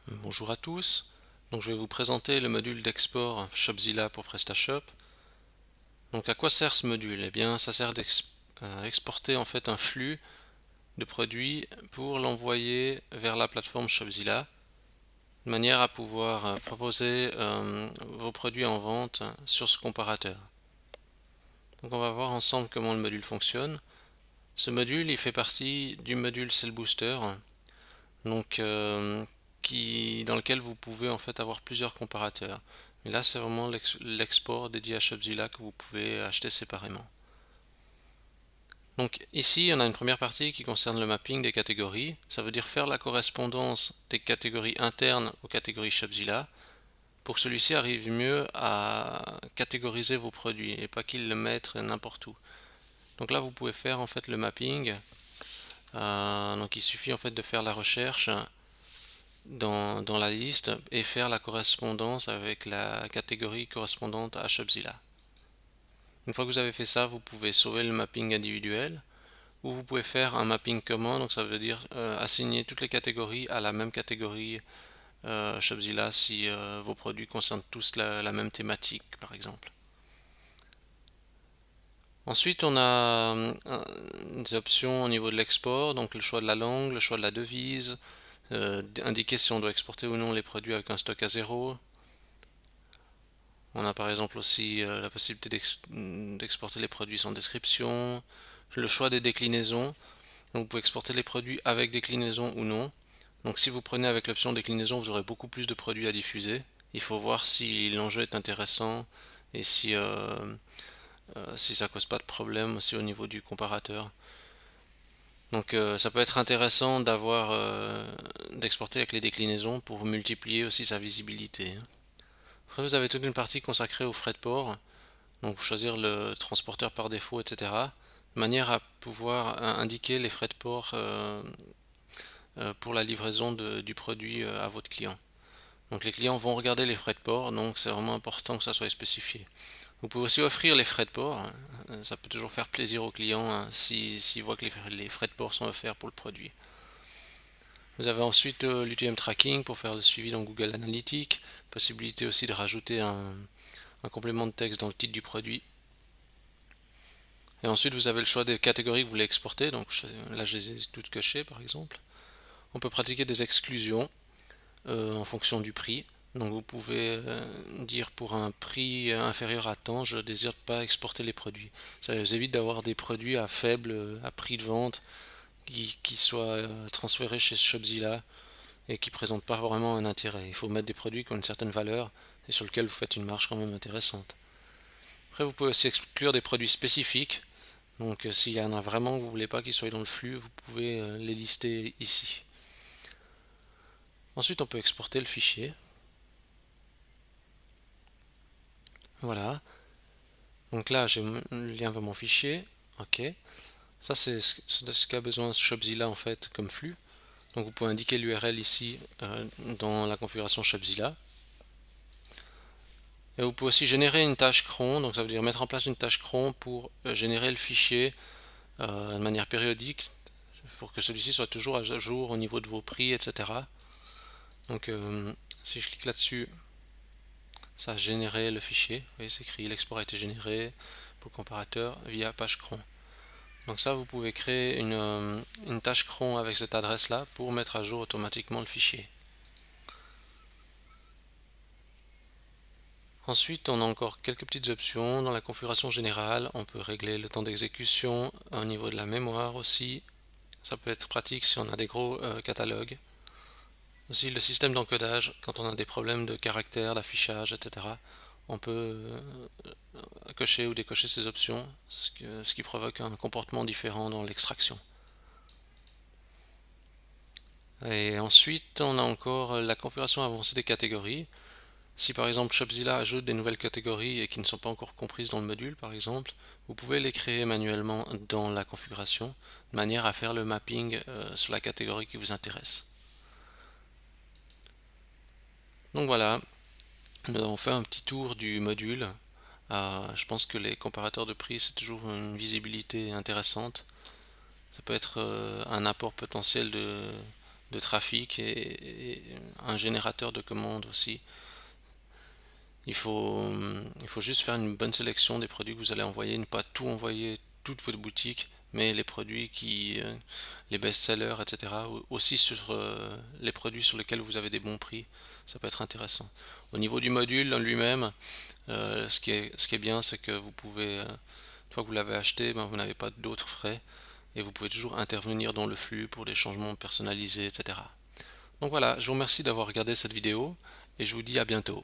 Bonjour à tous. Donc je vais vous présenter le module d'export Shopzilla pour PrestaShop. Donc à quoi sert ce module? Eh bien, ça sert d'exporter en fait un flux de produits pour l'envoyer vers la plateforme Shopzilla, de manière à pouvoir proposer vos produits en vente sur ce comparateur. Donc on va voir ensemble comment le module fonctionne. Ce module, il fait partie du module Sell Booster, donc dans lequel vous pouvez en fait avoir plusieurs comparateurs. Mais là, c'est vraiment l'export dédié à Shopzilla que vous pouvez acheter séparément. Donc ici, on a une première partie qui concerne le mapping des catégories. Ça veut dire faire la correspondance des catégories internes aux catégories Shopzilla pour que celui-ci arrive mieux à catégoriser vos produits et pas qu'il le mette n'importe où. Donc là, vous pouvez faire en fait le mapping. Donc il suffit en fait de faire la recherche dans la liste et faire la correspondance avec la catégorie correspondante à Shopzilla. Une fois que vous avez fait ça, vous pouvez sauver le mapping individuel ou vous pouvez faire un mapping commun, donc ça veut dire assigner toutes les catégories à la même catégorie Shopzilla si vos produits concernent tous la même thématique par exemple. Ensuite, on a des options au niveau de l'export, donc le choix de la langue, le choix de la devise, indiquer si on doit exporter ou non les produits avec un stock à zéro. On a par exemple aussi la possibilité d'exporter les produits sans description, le choix des déclinaisons. Donc vous pouvez exporter les produits avec déclinaison ou non. Donc si vous prenez avec l'option déclinaison, vous aurez beaucoup plus de produits à diffuser. Il faut voir si l'enjeu est intéressant et si ça cause pas de problème aussi au niveau du comparateur. Donc ça peut être intéressant d'exporter avec les déclinaisons pour multiplier aussi sa visibilité. Après vous avez toute une partie consacrée aux frais de port, donc choisir le transporteur par défaut, etc. De manière à pouvoir indiquer les frais de port pour la livraison du produit à votre client. Donc les clients vont regarder les frais de port, donc c'est vraiment important que ça soit spécifié. Vous pouvez aussi offrir les frais de port, ça peut toujours faire plaisir aux clients s'ils voient que les frais de port sont offerts pour le produit. Vous avez ensuite l'UTM tracking pour faire le suivi dans Google Analytics, possibilité aussi de rajouter un complément de texte dans le titre du produit. Et ensuite vous avez le choix des catégories que vous voulez exporter, donc là je les ai toutes cochées par exemple. On peut pratiquer des exclusions en fonction du prix. Donc vous pouvez dire pour un prix inférieur à tant, je ne désire pas exporter les produits. Ça vous évite d'avoir des produits à faible à prix de vente qui soient transférés chez Shopzilla et qui ne présentent pas vraiment un intérêt. Il faut mettre des produits qui ont une certaine valeur et sur lesquels vous faites une marge quand même intéressante. Après vous pouvez aussi exclure des produits spécifiques. Donc s'il y en a vraiment que vous ne voulez pas qu'ils soient dans le flux, vous pouvez les lister ici. Ensuite on peut exporter le fichier. Voilà. Donc là, j'ai le lien vers mon fichier. Ok. Ça, c'est ce qu'a besoin Shopzilla en fait comme flux. Donc vous pouvez indiquer l'URL ici dans la configuration Shopzilla. Et vous pouvez aussi générer une tâche cron. Donc ça veut dire mettre en place une tâche cron pour générer le fichier de manière périodique pour que celui-ci soit toujours à jour au niveau de vos prix, etc. Donc si je clique là-dessus, ça a généré le fichier. Vous voyez, c'est écrit l'export a été généré pour le comparateur via page cron. Donc ça, vous pouvez créer une tâche cron avec cette adresse-là pour mettre à jour automatiquement le fichier. Ensuite, on a encore quelques petites options. Dans la configuration générale, on peut régler le temps d'exécution au niveau de la mémoire aussi. Ça peut être pratique si on a des gros catalogues. Aussi le système d'encodage, quand on a des problèmes de caractère, d'affichage, etc. On peut cocher ou décocher ces options, ce qui provoque un comportement différent dans l'extraction. Et ensuite, on a encore la configuration avancée des catégories. Si par exemple Shopzilla ajoute des nouvelles catégories et qui ne sont pas encore comprises dans le module, par exemple, vous pouvez les créer manuellement dans la configuration, de manière à faire le mapping sur la catégorie qui vous intéresse. Donc voilà, on fait un petit tour du module. Je pense que les comparateurs de prix, c'est toujours une visibilité intéressante. Ça peut être un apport potentiel de de trafic et un générateur de commandes aussi. Il faut juste faire une bonne sélection des produits que vous allez envoyer, ne pas tout envoyer, toute votre boutique, mais les produits les best-sellers, etc. Aussi sur les produits sur lesquels vous avez des bons prix, ça peut être intéressant. Au niveau du module en lui-même, ce qui est bien, c'est que vous pouvez, une fois que vous l'avez acheté, ben, vous n'avez pas d'autres frais et vous pouvez toujours intervenir dans le flux pour des changements personnalisés, etc. Donc voilà, je vous remercie d'avoir regardé cette vidéo et je vous dis à bientôt.